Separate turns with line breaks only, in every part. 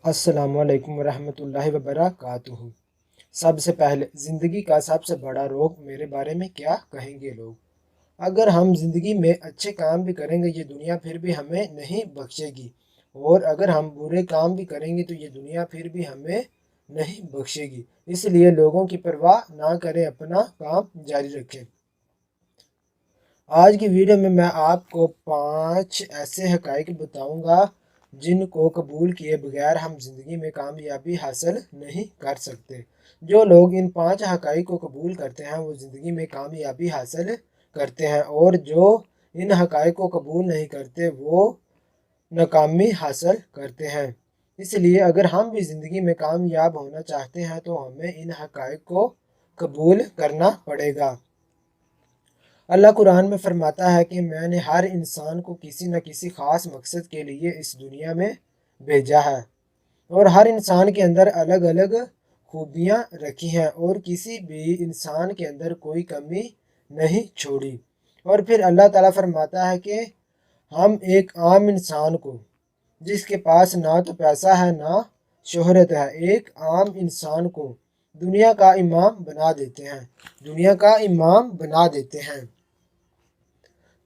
السلام علیکم ورحمۃ اللہ وبرکاتہ۔ سب سے پہلے زندگی کا سب سے بڑا روگ میرے بارے میں کیا کہیں گے لوگ۔ اگر ہم زندگی میں اچھے کام بھی کریں گے یہ دنیا پھر بھی ہمیں نہیں بخشے گی، اور اگر ہم برے کام بھی کریں گے تو یہ دنیا پھر بھی ہمیں نہیں بخشے گی۔ اس لیے لوگوں کی پرواہ نہ کریں، اپنا کام جاری رکھیں۔ آج کی ویڈیو میں آپ کو 5 ایسے حقائق بتاؤں گا جن کو قبول کیے بغیر ہم زندگی میں کامیابی حاصل نہیں کر سکتے۔ جو لوگ ان 5 حقائق کو قبول کرتے ہیں وہ زندگی میں کامیابی حاصل کرتے ہیں، اور جو ان حقائق کو قبول نہیں کرتے وہ ناکامی حاصل کرتے ہیں۔ اس لیے اگر ہم بھی زندگی میں کامیاب ہونا چاہتے ہیں تو ہمیں ان حقائق کو قبول کرنا پڑے گا۔ اللہ قرآن میں فرماتا ہے کہ میں نے ہر انسان کو کسی نہ کسی خاص مقصد کے لیے اس دنیا میں بھیجا ہے، اور ہر انسان کے اندر الگ الگ خوبیاں رکھی ہیں، اور کسی بھی انسان کے اندر کوئی کمی نہیں چھوڑی۔ اور پھر اللہ تعالیٰ فرماتا ہے کہ ہم ایک عام انسان کو، جس کے پاس نہ تو پیسہ ہے نہ شہرت ہے، ایک عام انسان کو دنیا کا امام بنا دیتے ہیں، دنیا کا امام بنا دیتے ہیں۔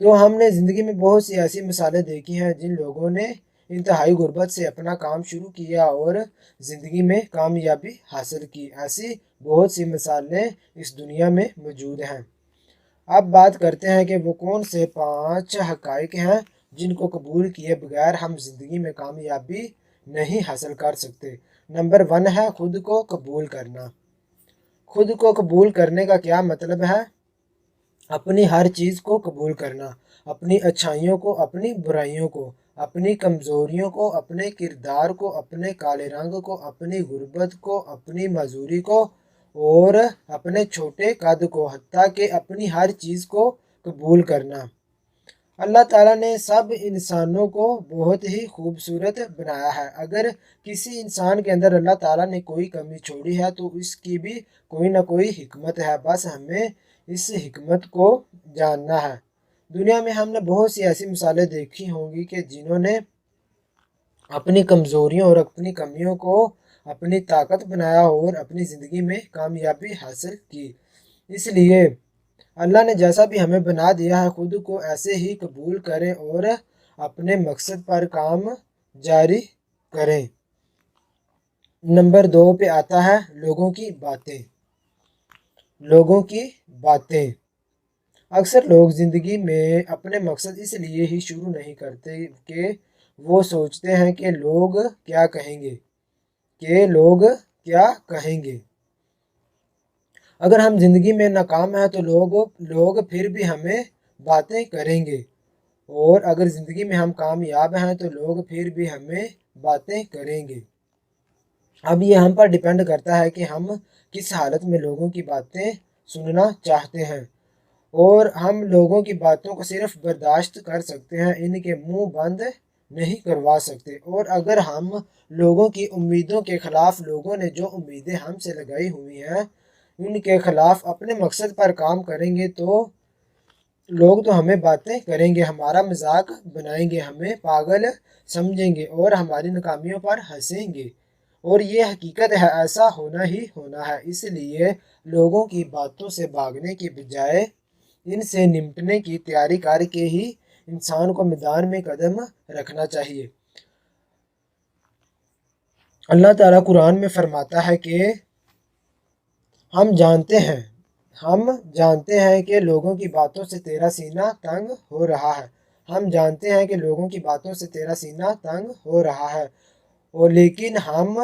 تو ہم نے زندگی میں بہت سی ایسی مثالیں دیکھی ہیں جن لوگوں نے انتہائی غربت سے اپنا کام شروع کیا اور زندگی میں کامیابی حاصل کی۔ ایسی بہت سی مثالیں اس دنیا میں موجود ہیں۔ اب بات کرتے ہیں کہ وہ کون سے 5 حقائق ہیں جن کو قبول کیے بغیر ہم زندگی میں کامیابی نہیں حاصل کر سکتے۔ نمبر 1 ہے خود کو قبول کرنا۔ خود کو قبول کرنے کا کیا مطلب ہے؟ اپنی ہر چیز کو قبول کرنا، اپنی اچھائیوں کو، اپنی برائیوں کو، اپنی کمزوریوں کو، اپنے کردار کو، اپنے کالے رنگ کو، اپنی غربت کو، اپنی معذوری کو، اور اپنے چھوٹے قد کو، حتیٰ کہ اپنی ہر چیز کو قبول کرنا۔ اللہ تعالیٰ نے سب انسانوں کو بہت ہی خوبصورت بنایا ہے۔ اگر کسی انسان کے اندر اللہ تعالیٰ نے کوئی کمی چھوڑی ہے تو اس کی بھی کوئی نہ کوئی حکمت ہے، بس ہمیں اس حکمت کو جاننا ہے۔ دنیا میں ہم نے بہت سی ایسی مثالیں دیکھی ہوں گی کہ جنہوں نے اپنی کمزوریوں اور اپنی کمیوں کو اپنی طاقت بنایا اور اپنی زندگی میں کامیابی حاصل کی۔ اس لیے اللہ نے جیسا بھی ہمیں بنا دیا ہے خود کو ایسے ہی قبول کریں اور اپنے مقصد پر کام جاری کریں۔ نمبر 2 پہ آتا ہے لوگوں کی باتیں۔ لوگوں کی باتیں۔ اکثر لوگ زندگی میں اپنے مقصد اس لیے ہی شروع نہیں کرتے کہ وہ سوچتے ہیں کہ لوگ کیا کہیں گے، کہ لوگ کیا کہیں گے۔ اگر ہم زندگی میں ناکام ہیں تو لوگ پھر بھی ہمیں باتیں کریں گے، اور اگر زندگی میں ہم کامیاب ہیں تو لوگ پھر بھی ہمیں باتیں کریں گے۔ اب یہ ہم پر ڈیپینڈ کرتا ہے کہ ہم کس حالت میں لوگوں کی باتیں سننا چاہتے ہیں، اور ہم لوگوں کی باتوں کو صرف برداشت کر سکتے ہیں، ان کے منہ بند نہیں کروا سکتے۔ اور اگر ہم لوگوں کی امیدوں کے خلاف، لوگوں نے جو امیدیں ہم سے لگائی ہوئی ہیں ان کے خلاف اپنے مقصد پر کام کریں گے تو لوگ تو ہمیں باتیں کریں گے، ہمارا مذاق بنائیں گے، ہمیں پاگل سمجھیں گے اور ہماری ناکامیوں پر ہنسیں گے، اور یہ حقیقت ہے، ایسا ہونا ہی ہونا ہے۔ اس لیے لوگوں کی باتوں سے بھاگنے کی بجائے ان سے نمٹنے کی تیاری کر کے ہی انسان کو میدان میں قدم رکھنا چاہیے۔ اللہ تعالیٰ قرآن میں فرماتا ہے کہ ہم جانتے ہیں کہ لوگوں کی باتوں سے تیرا سینہ تنگ ہو رہا ہے، ہم جانتے ہیں کہ لوگوں کی باتوں سے تیرا سینہ تنگ ہو رہا ہے، اور لیکن ہم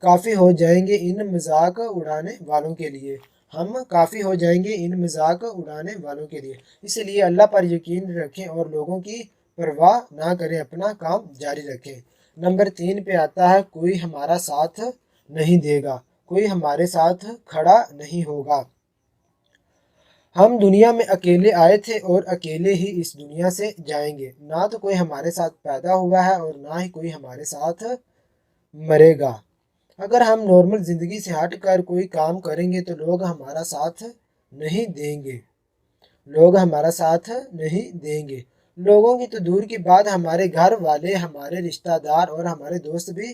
کافی ہو جائیں گے ان مذاق اڑانے والوں کے لیے، ہم کافی ہو جائیں گے ان مذاق اڑانے والوں کے لیے۔ اس لیے اللہ پر یقین رکھیں اور لوگوں کی پرواہ نہ کریں، اپنا کام جاری رکھیں۔ نمبر 3 پہ آتا ہے کوئی ہمارا ساتھ نہیں دے گا، کوئی ہمارے ساتھ کھڑا نہیں ہوگا۔ ہم دنیا میں اکیلے آئے تھے اور اکیلے ہی اس دنیا سے جائیں گے، نہ تو کوئی ہمارے ساتھ پیدا ہوا ہے اور نہ ہی کوئی ہمارے ساتھ مرے گا۔ اگر ہم نارمل زندگی سے ہٹ کر کوئی کام کریں گے تو لوگ ہمارا ساتھ نہیں دیں گے، لوگ ہمارا ساتھ نہیں دیں گے۔ لوگوں کی تو دور کی بات، ہمارے گھر والے، ہمارے رشتہ دار اور ہمارے دوست بھی